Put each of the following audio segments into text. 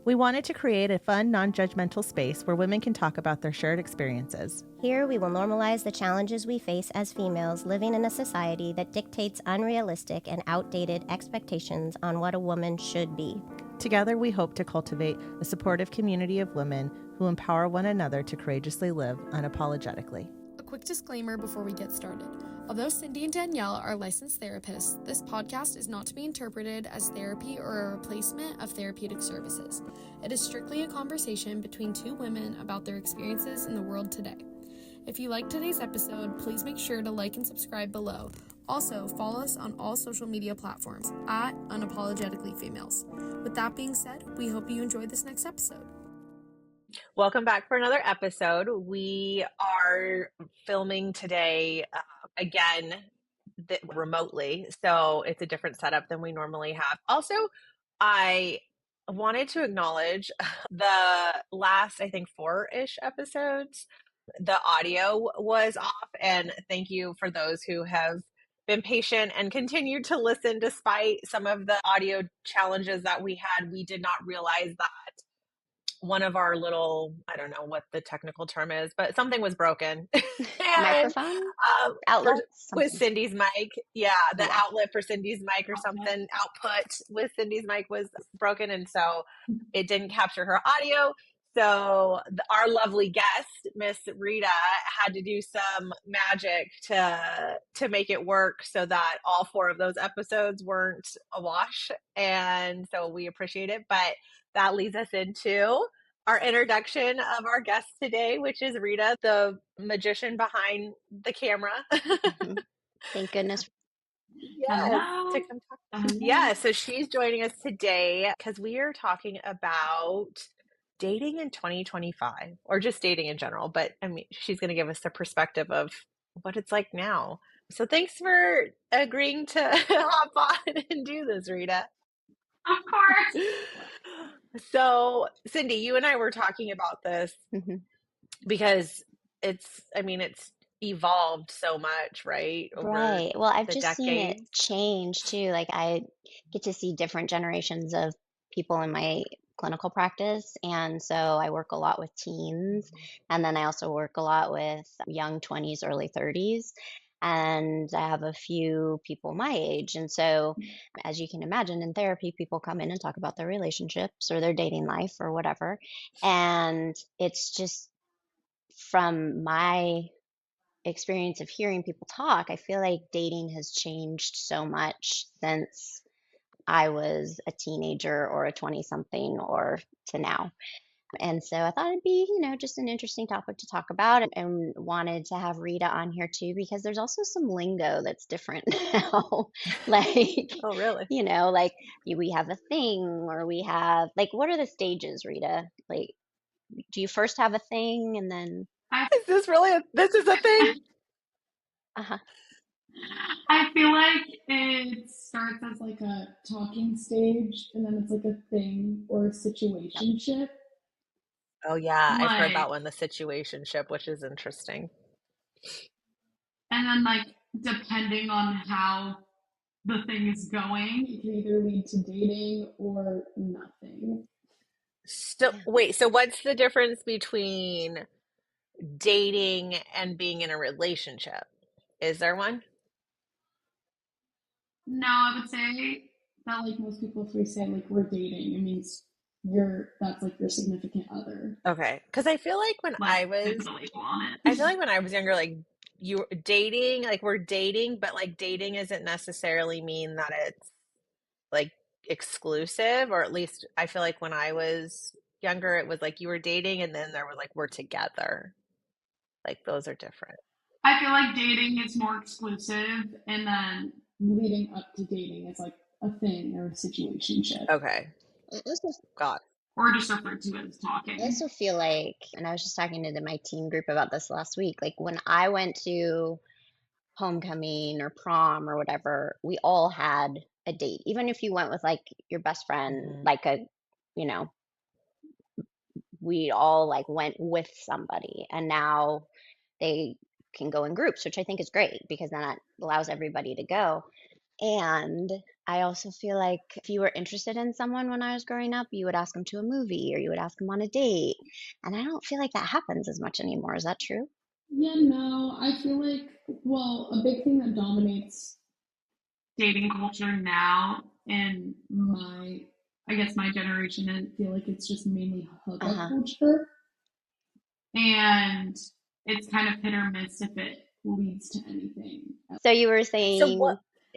We wanted to create a fun, non-judgmental space where women can talk about their shared experiences. Here, we will normalize the challenges we face as females living in a society that dictates unrealistic and outdated expectations on what a woman should be. Together, we hope to cultivate a supportive community of women who empower one another to courageously live unapologetically. A quick disclaimer before we get started. Although Cindy and Danielle are licensed therapists, this podcast is not to be interpreted as therapy or a replacement of therapeutic services. It is strictly a conversation between two women about their experiences in the world today. If you like today's episode, please make sure to like and subscribe below. Also, follow us on all social media platforms at Unapologetically Females. With that being said, we hope you enjoy this next episode. Welcome back for another episode. We are filming today again remotely, so it's a different setup than we normally have. Also, I wanted to acknowledge the last, I think, 4-ish episodes, the audio was off, and thank you for those who have been patient and continued to listen despite some of the audio challenges that we had. We did not realize that one of our little, I don't know what the technical term is, but something was broken. Microphone? Outlet? With Cindy's mic. Yeah, the outlet for Cindy's mic or something, output with Cindy's mic was broken. And so it didn't capture her audio. So our lovely guest, Miss Rita, had to do some magic to make it work so that all 4 of those episodes weren't awash. And so we appreciate it. But that leads us into our introduction of our guest today, which is Rita, the magician behind the camera. Thank goodness. Yes. Yeah, so she's joining us today because we are talking about dating in 2025, or just dating in general. But I mean, she's going to give us the perspective of what it's like now. So thanks for agreeing to hop on and do this, Rita. Of course. So, Cindy, you and I were talking about this because it's evolved so much, right? Right. Well, I've just seen it change too. Like I get to see different generations of people in my clinical practice. And so I work a lot with teens. And then I also work a lot with young 20s, early 30s. And I have a few people my age. And so, as you can imagine, in therapy, people come in and talk about their relationships or their dating life or whatever. And it's just from my experience of hearing people talk, I feel like dating has changed so much since I was a teenager or a 20-something or to now. And so I thought it'd be, just an interesting topic to talk about, and wanted to have Rita on here too, because there's also some lingo that's different now. Like, oh, really? Like we have a thing, or we have, like, what are the stages, Rita? Like, do you first have a thing and then? Is this really this is a thing? I feel like it starts as like a talking stage, and then it's like a thing or a situationship. Oh yeah, I've heard that one, the situationship, which is interesting. And then, like, depending on how the thing is going, it can either lead to dating or nothing. So wait, so what's the difference between dating and being in a relationship? Is there one? No, I would say that, like, most people, if we say like we're dating, it means that's like your significant other. Okay, because I feel like when I was younger, like you dating, like we're dating, but like dating isn't necessarily mean that it's like exclusive, or at least I feel like when I was younger, it was like you were dating and then there was like we're together. Like those are different. I feel like dating is more exclusive, and then leading up to dating is like a thing or a situationship. Okay. Got it. Or just referred to as talking. I also feel like, and I was just talking to my teen group about this last week, like when I went to homecoming or prom or whatever, we all had a date. Even if you went with like your best friend, like we all like went with somebody, and now they can go in groups, which I think is great because then that allows everybody to go. And I also feel like if you were interested in someone when I was growing up, you would ask them to a movie or you would ask them on a date. And I don't feel like that happens as much anymore. Is that true? Yeah, no, I feel like, well, a big thing that dominates dating culture now in I guess my generation, I feel like it's just mainly hookup culture. And it's kind of hit or miss if it leads to anything. So you were saying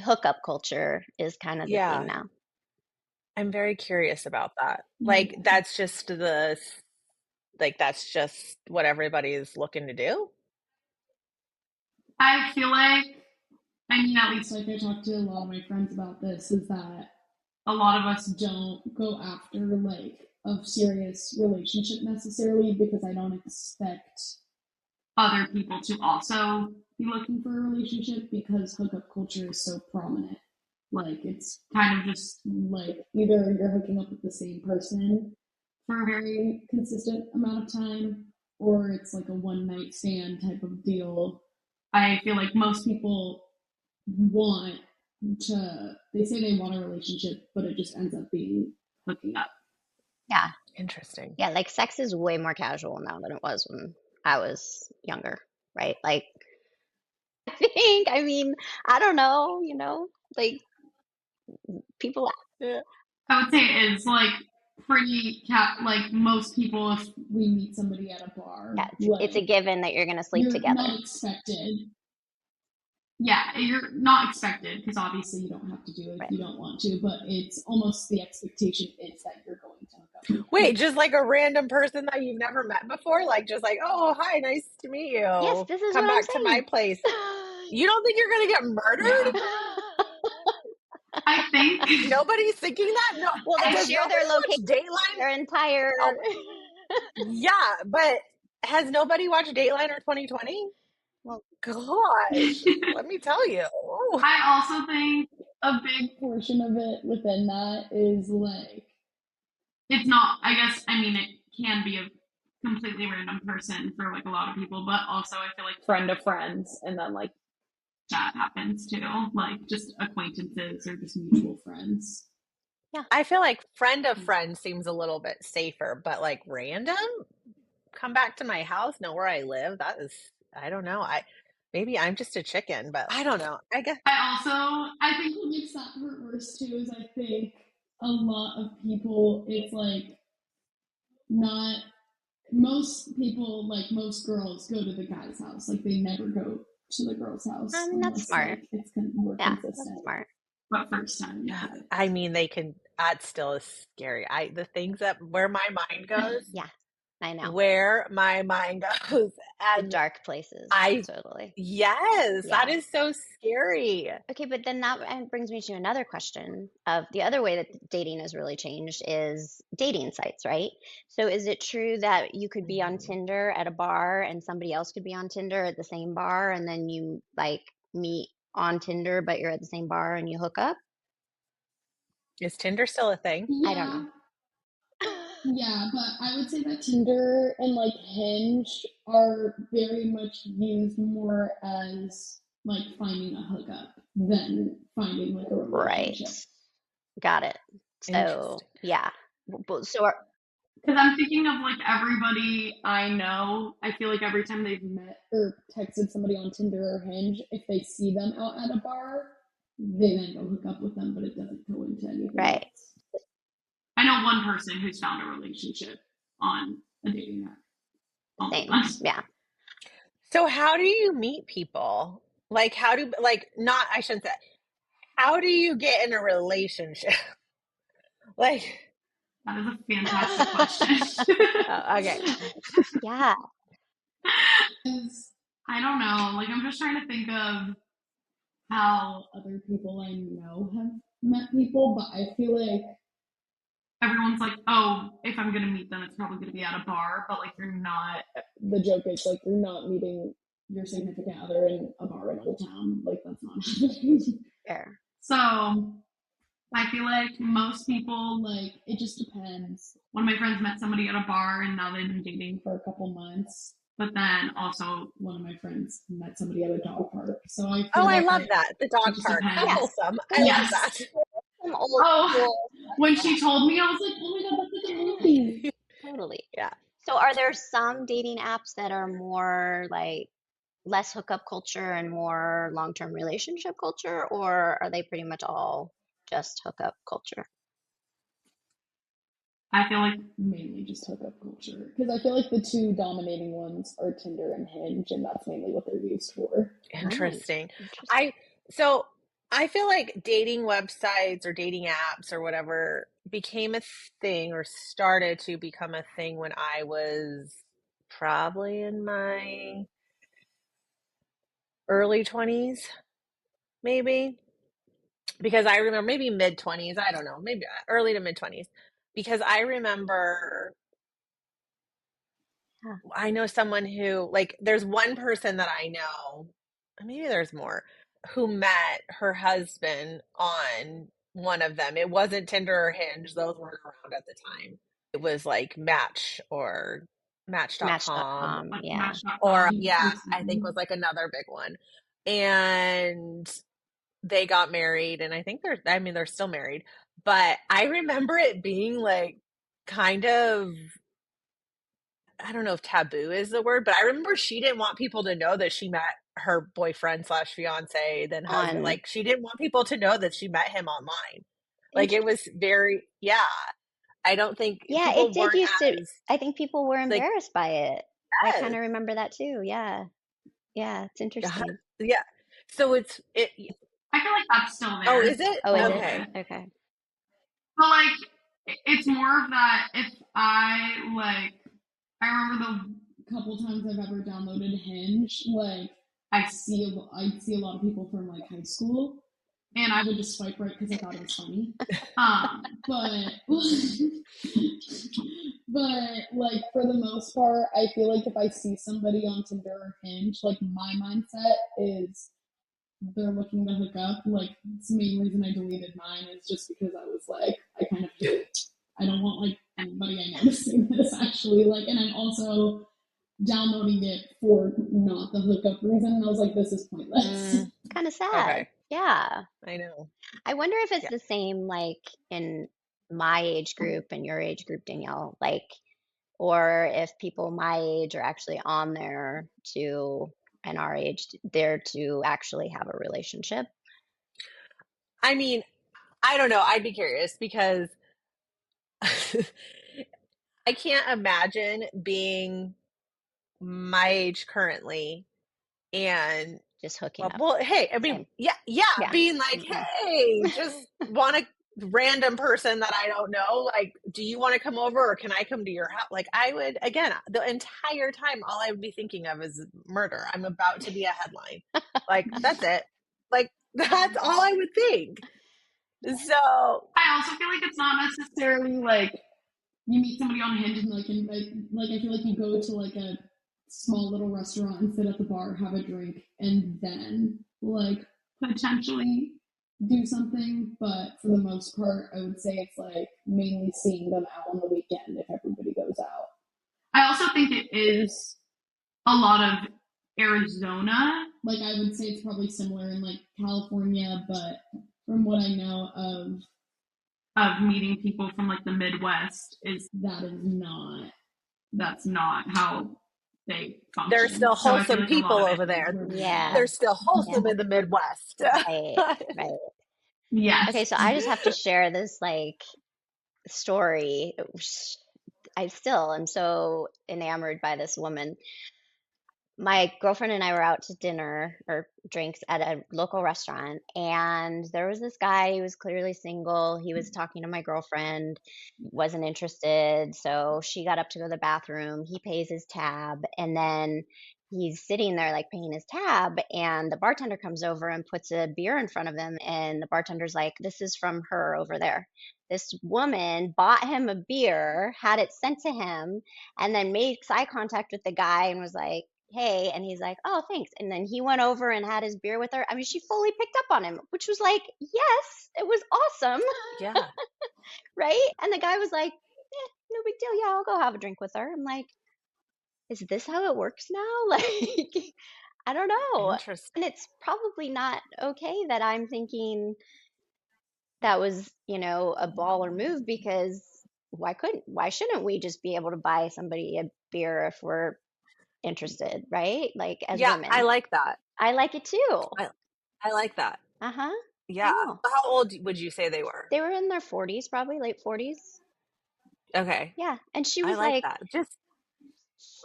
hookup culture is kind of the thing now. I'm very curious about that. Like, that's just that's just what everybody's looking to do. I feel like, I mean, at least like I talked to a lot of my friends about this, is that a lot of us don't go after like a serious relationship necessarily because I don't expect other people to also be looking for a relationship because hookup culture is so prominent. Like, it's kind of just like either you're hooking up with the same person for a very consistent amount of time, or it's like a one night stand type of deal. I feel like most people they say they want a relationship, but it just ends up being hooking up. Yeah. Interesting. Yeah, like sex is way more casual now than it was when I was younger, right? Like, I mean, I don't know, like people. Yeah. I would say it's like pretty like most people, if we meet somebody at a bar, it's a given that you're going to sleep together. Not expected. Yeah, you're not expected because obviously you don't have to do it if you don't want to, but it's almost the expectation is that you're going to hook up. Wait, just like a random person that you've never met before? Like, just like, oh, hi, nice to meet you. Yes, this is Come what back I'm to my place. You don't think you're going to get murdered? I think nobody's thinking that. No, well, they share their location, Dateline, their entire. Yeah, but has nobody watched Dateline or 2020? Well, gosh, let me tell you. I also think a big portion of it within that is like, it's not. I guess I mean it can be a completely random person for like a lot of people, but also I feel like friend of friends, and then like that happens too, like just acquaintances or just mutual friends. Yeah, I feel like friend of friends seems a little bit safer, but like random, come back to my house, know where I live. That is, I don't know. Maybe I'm just a chicken, but I don't know. I guess I think what makes that hurt worse too is I think a lot of people, it's like not most people, like most girls go to the guy's house, like they never go to the girl's house. I mean, that's smart. Like, it's kind of more consistent. That's smart. But first time, I mean, they can. That still is scary. The things where my mind goes. Yeah, I know where my mind goes. And the dark places. Totally. Yes, that is so scary. Okay, but then that brings me to another question of the other way that dating has really changed is dating sites, right? So is it true that you could be on Tinder at a bar and somebody else could be on Tinder at the same bar, and then you like meet on Tinder, but you're at the same bar and you hook up? Is Tinder still a thing? Yeah. I don't know. Yeah, but I would say that Tinder and like Hinge are very much used more as like finding a hookup than finding like a relationship. Right. Got it. So yeah. So because I'm thinking of like everybody I know, I feel like every time they've met or texted somebody on Tinder or Hinge, if they see them out at a bar, they then go hook up with them, but it doesn't go into anything else. I know one person who's found a relationship on a dating app. Yeah. So how do you meet people? Like how do you get in a relationship? Like, that is a fantastic question. Okay. Yeah. I don't know. Like, I'm just trying to think of how other people I know have met people, but I feel like everyone's like, oh, if I'm going to meet them, it's probably going to be at a bar, but like you're not. The joke is like you're not meeting your significant other in a bar in Old Town. Like, that's not happening. Fair. So I feel like most people, like, it just depends. One of my friends met somebody at a bar and now they've been dating for a couple months. But then also one of my friends met somebody at a dog park. So I feel I love that. The dog park. That's wholesome. I love that. some old school. When she told me, I was like, oh my God, that's like a movie. Totally. Yeah. So are there some dating apps that are more like less hookup culture and more long-term relationship culture, or are they pretty much all just hookup culture? I feel like mainly just hookup culture. Because I feel like the two dominating ones are Tinder and Hinge, and that's mainly what they're used for. Interesting. Interesting. I feel like dating websites or dating apps or whatever became a thing or started to become a thing when I was probably in my early 20s, maybe. Because I remember maybe mid 20s, I don't know, maybe early to mid 20s. Because I remember Yeah. I know someone who, like, there's one person that I know, maybe there's more, who met her husband on one of them. It wasn't Tinder or Hinge, those weren't around at the time. It was like Match or Match.com, Match.com. Yeah. or yeah, I think was like another big one. And they got married, and I think they're still married. But I remember it being like kind of, I don't know if taboo is the word, but I remember she didn't want people to know that she met her boyfriend slash fiance, then husband. Like, she didn't want people to know that she met him online. Like, it was very, yeah. I don't think people it did weren't used to. as, I think people were like, embarrassed by it. I yes, kind of remember that too. Yeah. Yeah. It's interesting. yeah. So it. I feel like that's still Oh, there is it? Oh, is Okay. it? Okay. But like, it's more of that. If I remember the couple times I've ever downloaded Hinge, like I see a lot of people from like high school, and I would just swipe right because I thought it was funny. But but like for the most part, I feel like if I see somebody on Tinder or Hinge, like my mindset is they're looking to hook up. Like, it's the main reason I deleted mine is just because I was like, I don't want like anybody I know to see this actually. Like, and I'm also downloading it for not the hookup reason. And I was like, this is pointless. Kind of sad. Okay. Yeah. I know. I wonder if it's Yeah. the same like in my age group and your age group, Danielle, like, or if people my age are actually on there to, and our age, there to actually have a relationship. I mean, I don't know. I'd be curious because I can't imagine being my age currently and Just hooking up. well, hey, I mean, Same. yeah, Yeah. being like, hey, just want a random person that I don't know. Like, do you want to come over or can I come to your house? Like, I would, again, the entire time, all I would be thinking of is murder. I'm about to be a headline. Like, that's it. Like, that's all I would think. So, I also feel like it's not necessarily like you meet somebody on Hinge and like I feel like you go to like a small little restaurant and sit at the bar, have a drink, and then like potentially do something. But for the most part, I would say it's like mainly seeing them out on the weekend if everybody goes out. I also think it is a lot of Arizona. Like I would say it's probably similar in like California, but from what I know of meeting people from like the Midwest is that's not how they function. there's still wholesome like people over there. Yeah. There's still wholesome in the Midwest. Right. Yes. Okay, so I just have to share this like story. I still am so enamored by this woman. My girlfriend and I were out to dinner or drinks at a local restaurant, and there was this guy. He was clearly single. He was talking to my girlfriend, wasn't interested. So she got up to go to the bathroom. He pays his tab, and then he's sitting there like paying his tab, and the bartender comes over and puts a beer in front of him, and the bartender's like, "This is from her over there." This woman bought him a beer, had it sent to him, and then makes eye contact with the guy and was like, "Hey," and he's like, "Oh, thanks." And then he went over and had his beer with her. I mean, she fully picked up on him, which was like, yes, it was awesome. Yeah. Right? And the guy was like, no big deal. Yeah, I'll go have a drink with her. I'm like, is this how it works now? Like, I don't know. Interesting. And it's probably not okay that I'm thinking that was, a baller move, because why shouldn't we just be able to buy somebody a beer if we're interested, right? Like, as Yeah, I women. like that. I like it too. I like that. Uh-huh. Yeah. Oh. How old would you say they were? They were in their 40s, probably late 40s. Okay. Yeah. And she I was like like that. Just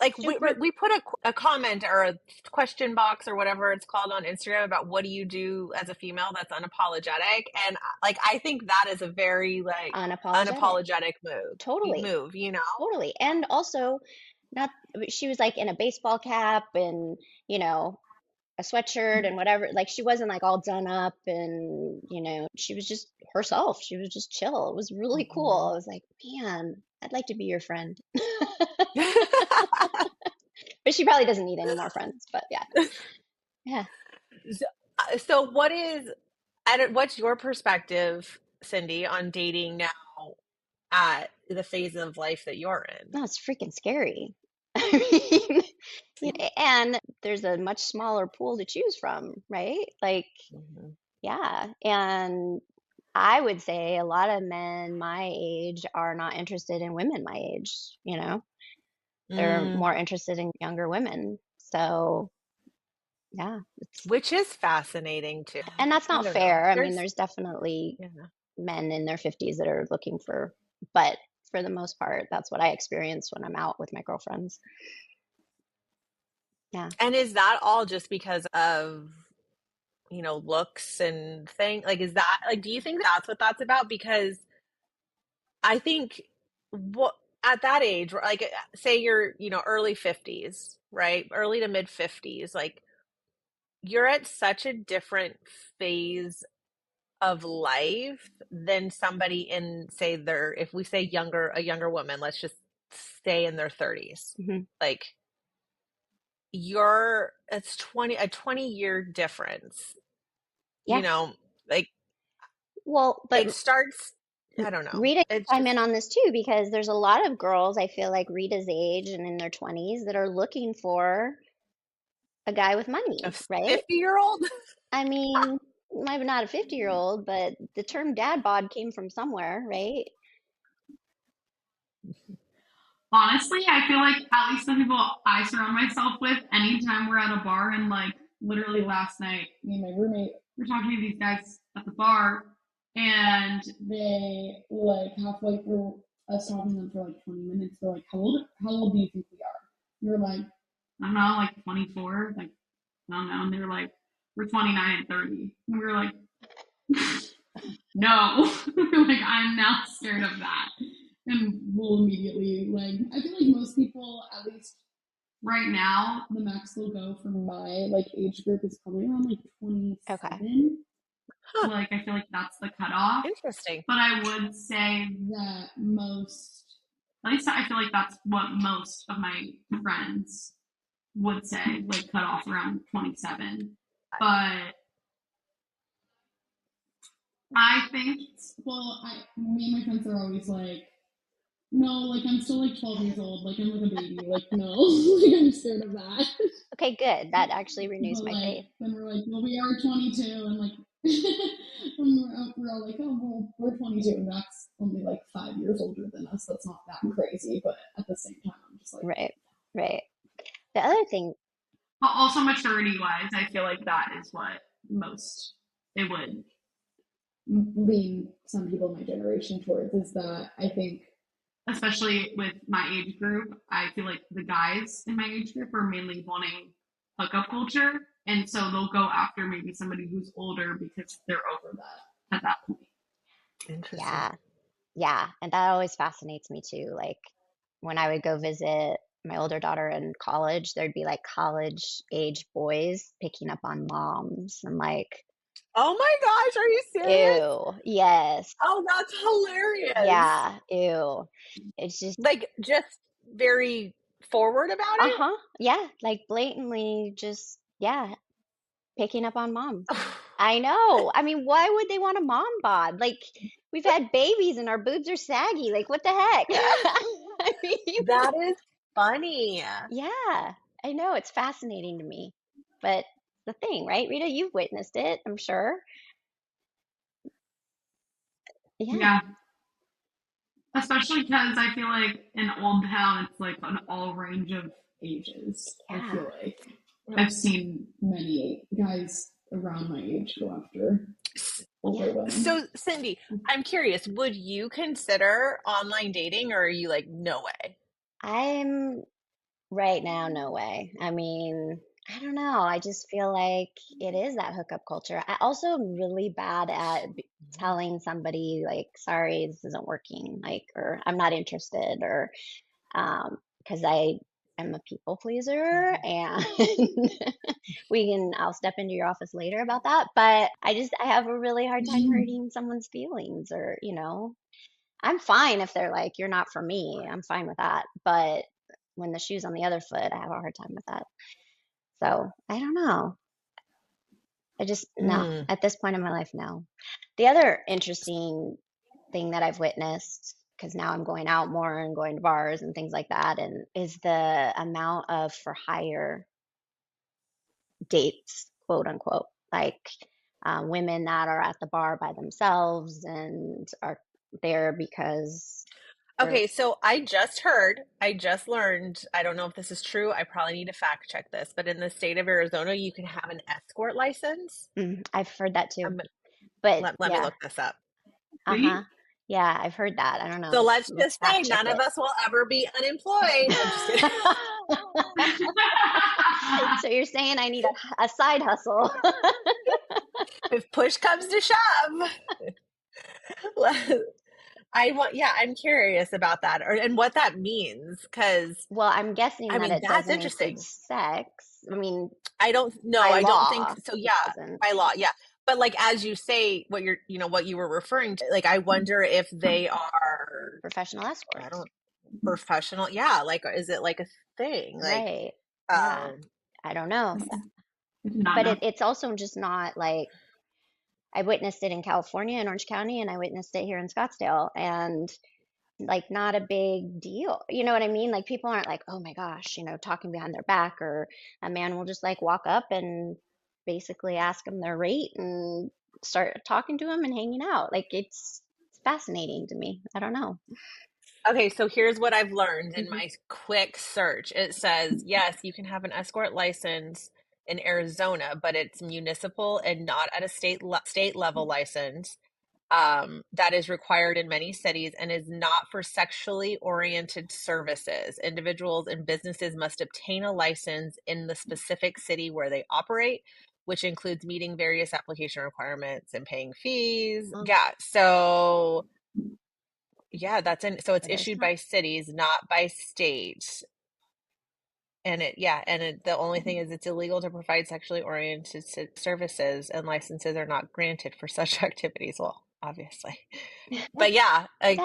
like super we put a comment or a question box or whatever it's called on Instagram about what do you do as a female that's unapologetic, and like I think that is a very like unapologetic. unapologetic Totally. move, Totally. And also, not she was like in a baseball cap and, a sweatshirt and whatever. Like, she wasn't like all done up, and, she was just herself. She was just chill. It was really cool. I was like, man, I'd like to be your friend. But she probably doesn't need any more friends. But yeah. Yeah. So what's your perspective, Cindy, on dating now at the phase of life that you're in? No, it's freaking scary. I mean, and there's a much smaller pool to choose from, right? Like, yeah. And I would say a lot of men my age are not interested in women my age, They're more interested in younger women. So, yeah. Which is fascinating too. And that's not I don't fair. know. I mean, there's definitely men in their 50s that are looking but for the most part, that's what I experience when I'm out with my girlfriends. Yeah. And is that all just because of, looks and thing? Like, is that like, do you think that's what that's about? Because I think at that age, like, say you're, early 50s, right? Early to mid 50s, like, you're at such a different phase of life than somebody in, say, if we say a younger woman, let's just stay in their 30s. Mm-hmm. Like, it's a 20-year difference. Yeah. Like, Well, but it starts, I don't know. Rita can It's chime just in on this too, because there's a lot of girls, I feel like Rita's age and in their 20s, that are looking for a guy with money, a right? 50-year-old. I mean, maybe not a 50-year-old, but the term dad bod came from somewhere, right? Honestly, I feel like at least the people I surround myself with, anytime we're at a bar, and like literally last night, me and my roommate were talking to these guys at the bar, and they like halfway through us talking to them for like 20 minutes, they're like, how old do you think we are? We were like, I don't know, like 24, like I don't know, and they were like, we're 29 and 30, and we were like, no, like I'm now scared of that. And we'll immediately, like, I feel like most people, at least right now, the max they'll go for my, like, age group is probably around, like, 27. Okay. Huh. Like, I feel like that's the cutoff. Interesting. But I would say that at least I feel like that's what most of my friends would say, like, cut off around 27. But I think, me and my friends are always like, no, like I'm still like 12 years old, like I'm like a baby, like no, like I'm scared of that. Okay, good. That actually renews my faith. Then we're like, well, we are 22, and like, and we're all like, oh, well, we're 22, and that's only like 5 years older than us. That's not that crazy, but at the same time, I'm just like, right. The other thing, but also maturity-wise, I feel like that is what most it would lean some people in my generation towards, is that I think, especially with my age group, I feel like the guys in my age group are mainly wanting hookup culture. And so they'll go after maybe somebody who's older because they're over that at that point. Interesting. Yeah. And that always fascinates me too. Like, when I would go visit my older daughter in college, there'd be like college age boys picking up on moms. I'm like, oh my gosh, are you serious? Ew, yes. Oh, that's hilarious. Yeah, ew. It's just like just very forward about it. Yeah, like blatantly just picking up on mom. I know. I mean, why would they want a mom bod? Like, we've had babies and our boobs are saggy. Like, what the heck? I mean, that is funny. Yeah, I know. It's fascinating to me. But the thing, right, Rita? You've witnessed it, I'm sure. Yeah. Especially because I feel like in Old Town, it's like an all range of ages. I feel like I've seen many guys around my age go after older women. So, Cindy, I'm curious, would you consider online dating, or are you like, no way? I'm right now, no way. I mean, I don't know. I just feel like it is that hookup culture. I also am really bad at telling somebody like, sorry, this isn't working, like, or I'm not interested, or because I am a people pleaser, and I'll step into your office later about that. But I have a really hard time hurting someone's feelings, or, I'm fine if they're like, you're not for me. I'm fine with that. But when the shoe's on the other foot, I have a hard time with that. So I don't know. No, at this point in my life, no. The other interesting thing that I've witnessed, because now I'm going out more and going to bars and things like that, and is the amount of for hire dates, quote unquote, like women that are at the bar by themselves and are there because Okay, so I just learned, I don't know if this is true. I probably need to fact check this, but in the state of Arizona, you can have an escort license. I've heard that too. But let me look this up. Yeah, I've heard that. I don't know. So let's just say none of us will ever be unemployed. I'm just kidding. So you're saying I need a side hustle? If push comes to shove. I'm curious about that, and what that means, because I'm guessing that it that's doesn't interesting. include sex. I mean, I don't think so. Yeah, by law, yeah. But like, as you say, what you were referring to, like, I wonder if they are professional escorts. Professional, yeah. Like, is it like a thing? Like, right? Yeah, I don't know. But it's also just not like, I witnessed it in California in Orange County, and I witnessed it here in Scottsdale, and like not a big deal. You know what I mean? Like people aren't like, oh my gosh, talking behind their back, or a man will just like walk up and basically ask them their rate and start talking to them and hanging out. Like it's fascinating to me. I don't know. Okay, so here's what I've learned in my quick search. It says, yes, you can have an escort license in Arizona, but it's municipal and not at a state level license. That is required in many cities and is not for sexually oriented services. Individuals and businesses must obtain a license in the specific city where they operate, which includes meeting various application requirements and paying fees. Yeah, so yeah, so it's issued by cities, not by state. And the only thing is, it's illegal to provide sexually oriented services, and licenses are not granted for such activities. Well, obviously. But yeah, I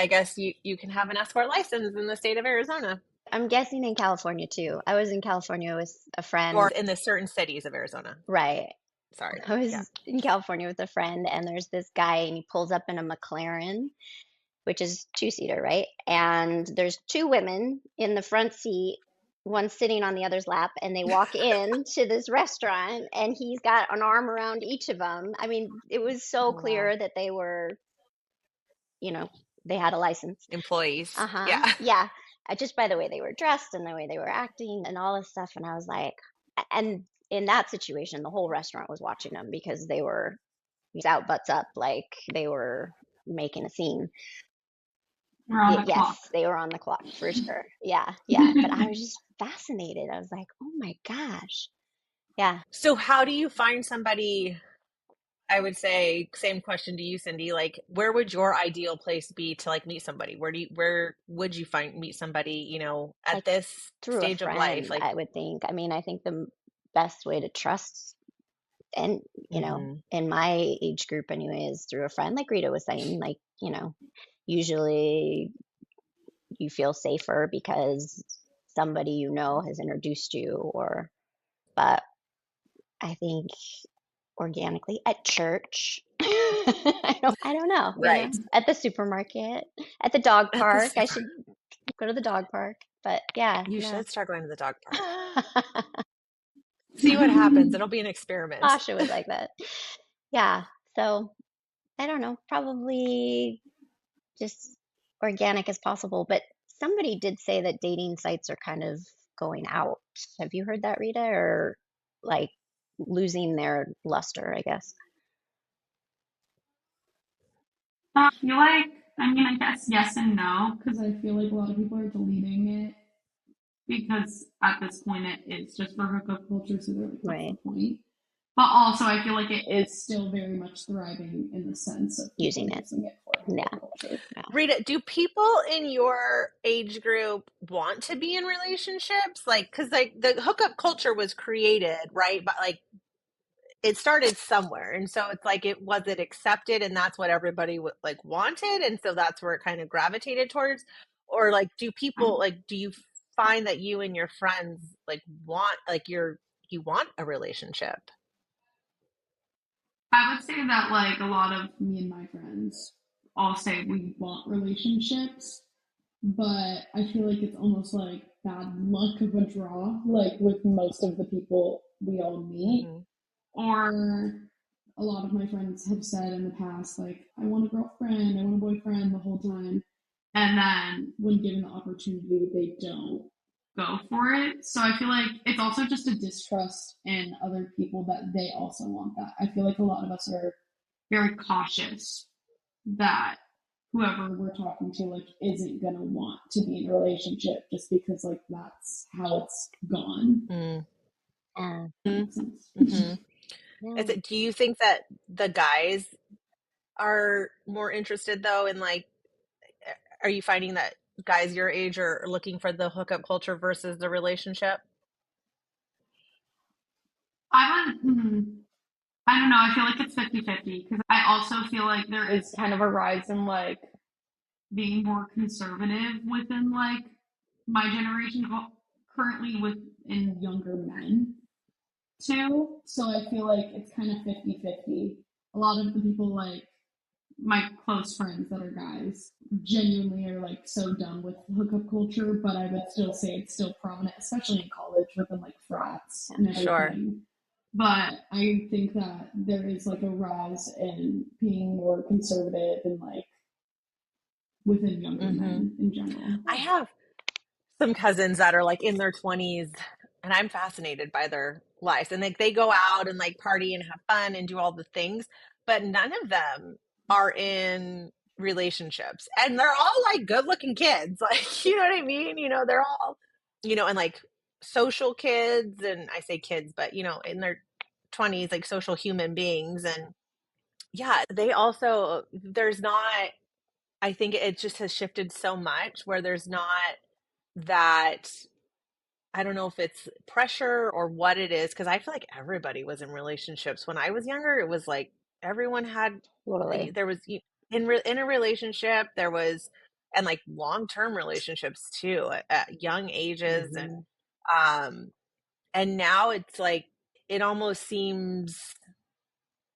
guess you can have an escort license in the state of Arizona. I'm guessing in California too. I was in California with a friend. Or in the certain cities of Arizona. Right. Sorry. I was in California with a friend, and there's this guy, and he pulls up in a McLaren, which is two-seater, right? And there's two women in the front seat, one sitting on the other's lap, and they walk into this restaurant, and he's got an arm around each of them. I mean, it was so clear that they were, they had a license. Employees. Yeah. Just by the way they were dressed and the way they were acting and all this stuff. And I was like, and in that situation, the whole restaurant was watching them because they were out butts up, like they were making a scene. Yes, they were on the clock for sure. Yeah. But I was just fascinated. I was like, oh my gosh. Yeah. So how do you find somebody? I would say, same question to you, Cindy, like, where would your ideal place be to like meet somebody? Where would you meet somebody, at like this stage of life? Like, I would think. I mean, I think the best way to trust, and in my age group anyway, is through a friend, like Rita was saying. Like, usually you feel safer because somebody has introduced you, but I think organically at church. I don't know. Right. At the supermarket, at the dog park. I should go to the dog park. But yeah. You should start going to the dog park. See what happens. It'll be an experiment. Asha was like that. Yeah. So I don't know, probably just organic as possible. But somebody did say that dating sites are kind of going out. Have you heard that, Rita? Or like losing their luster, I guess. I feel like, I mean, I guess yes and no, because I feel like a lot of people are deleting it because at this point it's just for hookup culture, so they're like, what's the point? But also, I feel like it is still very much thriving in the sense of using it for hookup culture. Yeah. Rita, do people in your age group want to be in relationships? Like, because like the hookup culture was created, right? But like, it started somewhere, and so it's like it wasn't accepted, and that's what everybody like wanted, and so that's where it kind of gravitated towards. Or like, do people like? Do you find that you and your friends like want like you want a relationship? I would say that like a lot of me and my friends all say we want relationships, but I feel like it's almost like bad luck of a draw, like with most of the people we all meet. Mm-hmm. Or a lot of my friends have said in the past, like, I want a girlfriend, I want a boyfriend the whole time. And then when given the opportunity, they don't go for it. So I feel like it's also just a distrust in other people that they also want that. I feel like a lot of us are very cautious that whoever we're talking to like isn't gonna want to be in a relationship just because like that's how it's gone. Mm-hmm. Do you think that the guys are more interested though in like, are you finding that guys your age are looking for the hookup culture versus the relationship? I don't know. I feel like it's 50-50 because I also feel like there is kind of a rise in like being more conservative within like my generation currently within younger men too. So I feel like it's kind of 50-50. A lot of the people like my close friends that are guys genuinely are like so done with hookup culture, but I would still say it's still prominent, especially in college within like frats and everything. Sure. But I think that there is like a rise in being more conservative and like within younger men in general. I have some cousins that are like in their 20s, and I'm fascinated by their lives, and like they go out and like party and have fun and do all the things, but none of them are in relationships, and they're all like good looking kids, like, you know what I mean, you know, they're all, you know, and like social kids, and I say kids, but you know, in their 20s, like social human beings. And yeah, they also, there's not, I think it just has shifted so much where there's not that, I don't know if it's pressure or what it is, because I feel like everybody was in relationships when I was younger. It was like everyone had, there was in a relationship, there was, and like long-term relationships too at young ages. And now it's like it almost seems,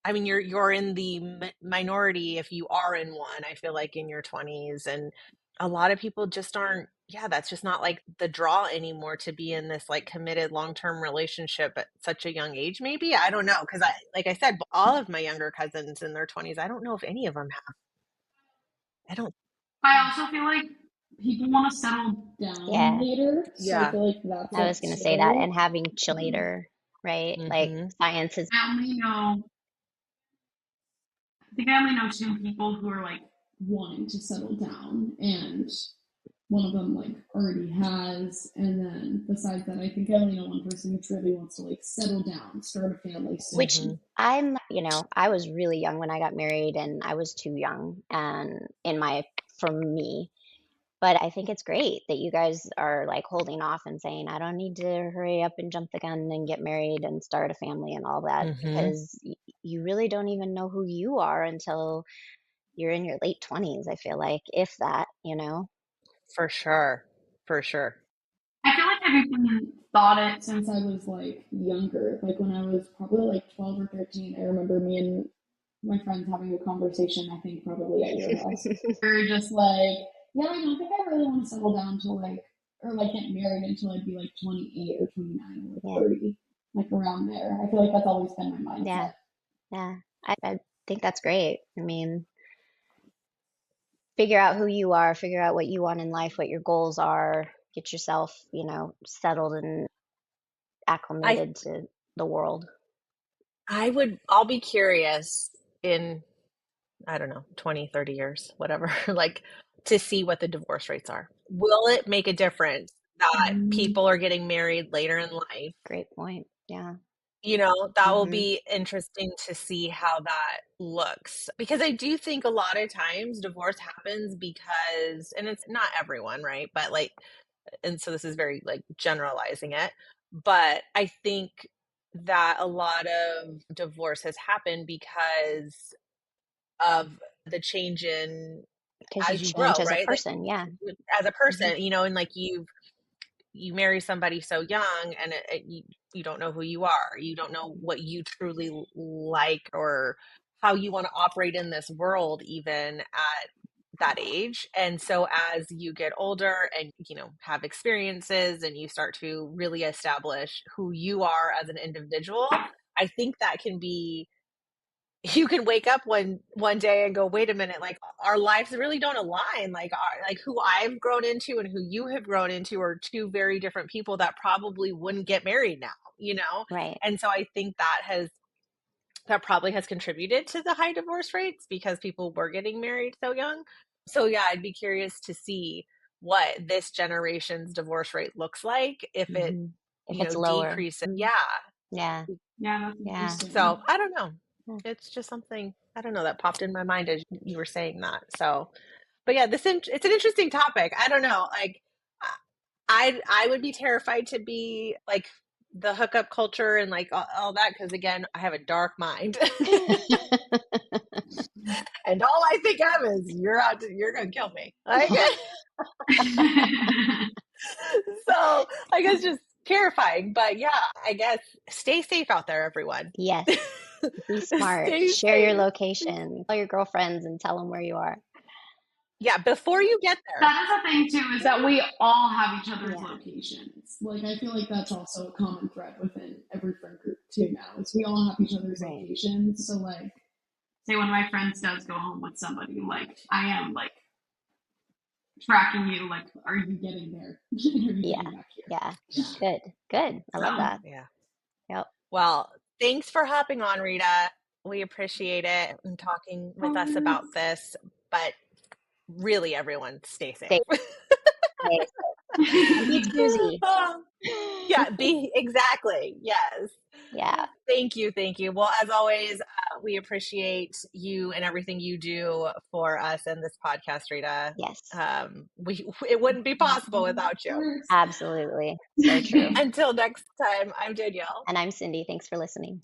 I mean, you're in the minority if you are in one, I feel like, in your 20s, and a lot of people just aren't, that's just not like the draw anymore to be in this like committed long-term relationship at such a young age. Maybe, I don't know, because like I said, all of my younger cousins in their 20s, I don't know if any of them have. I also feel like people want to settle down later. So I feel like that's I was going to say that, and having children later, right? Like science is. I think I only know 2 people who are like wanting to settle down, and one of them like already has, and then besides that, I think I only know one person who truly wants to like settle down, start a family soon. Which I'm, you know, I was really young when I got married, and I was too young, and for me. But I think it's great that you guys are like holding off and saying, I don't need to hurry up and jump the gun and get married and start a family and all that, because you really don't even know who you are until you're in your late 20s, I feel like, if that, you know. For sure. I feel like I've even thought it since I was like younger. Like when I was probably like 12 or 13, I remember me and my friends having a conversation, I think probably at your house. We were just like, yeah, I don't think I really want to settle down to like, or like get married until I'd be like 28 or 29 or like 30, like around there. I feel like that's always been my mindset. Yeah. think that's great. I mean, figure out who you are, figure out what you want in life, what your goals are, get yourself, settled and acclimated to the world. I'll be curious in, I don't know, 20, 30 years, whatever, like to see what the divorce rates are. Will it make a difference that people are getting married later in life? Great point. Yeah. That will be interesting to see how that looks, because I do think a lot of times divorce happens because, and it's not everyone, right? But and so this is very generalizing it, but I think that a lot of divorce has happened because of the change in Because you as you change grow, as a right? person. Yeah. As a person, and you marry somebody so young, and you don't know who you are. You don't know what you truly like or how you want to operate in this world, even at that age. And so as you get older and have experiences and you start to really establish who you are as an individual, I think that can be, you can wake up one day and go, wait a minute, like our lives really don't align. Like who I've grown into and who you have grown into are two very different people that probably wouldn't get married now. Right. And so I think that probably has contributed to the high divorce rates, because people were getting married so young. So yeah, I'd be curious to see what this generation's divorce rate looks like if it if it's lower. decreases. Yeah. Yeah, that's interesting. So I don't know. Yeah. It's just something, I don't know, that popped in my mind as you were saying that. So, but yeah, it's an interesting topic. I don't know. Like, I would be terrified to be like the hookup culture and like all that, because again, I have a dark mind. And all I think of is you're gonna kill me. Like, so I guess just terrifying. But yeah, I guess stay safe out there, everyone. Yes. Be smart. Share your location. Tell your girlfriends and tell them where you are. Yeah, before you get there. That is the thing too, is that we all have each other's locations. Like, I feel like that's also a common thread within every friend group too now, is we all have each other's locations. So like, say one of my friends does go home with somebody, like I am like tracking you, like, are you getting there? Are you getting back here? Yeah. Good. I love that. Yeah. Yep. Well, thanks for hopping on, Rita. We appreciate it and talking with us about this. But really, everyone, stay safe. Be choosy. Yeah, exactly. Yes. Yeah. Thank you. Well, as always, we appreciate you and everything you do for us and this podcast, Rita. Yes. It wouldn't be possible without you. Absolutely. So true. Until next time, I'm Danielle. And I'm Cindy. Thanks for listening.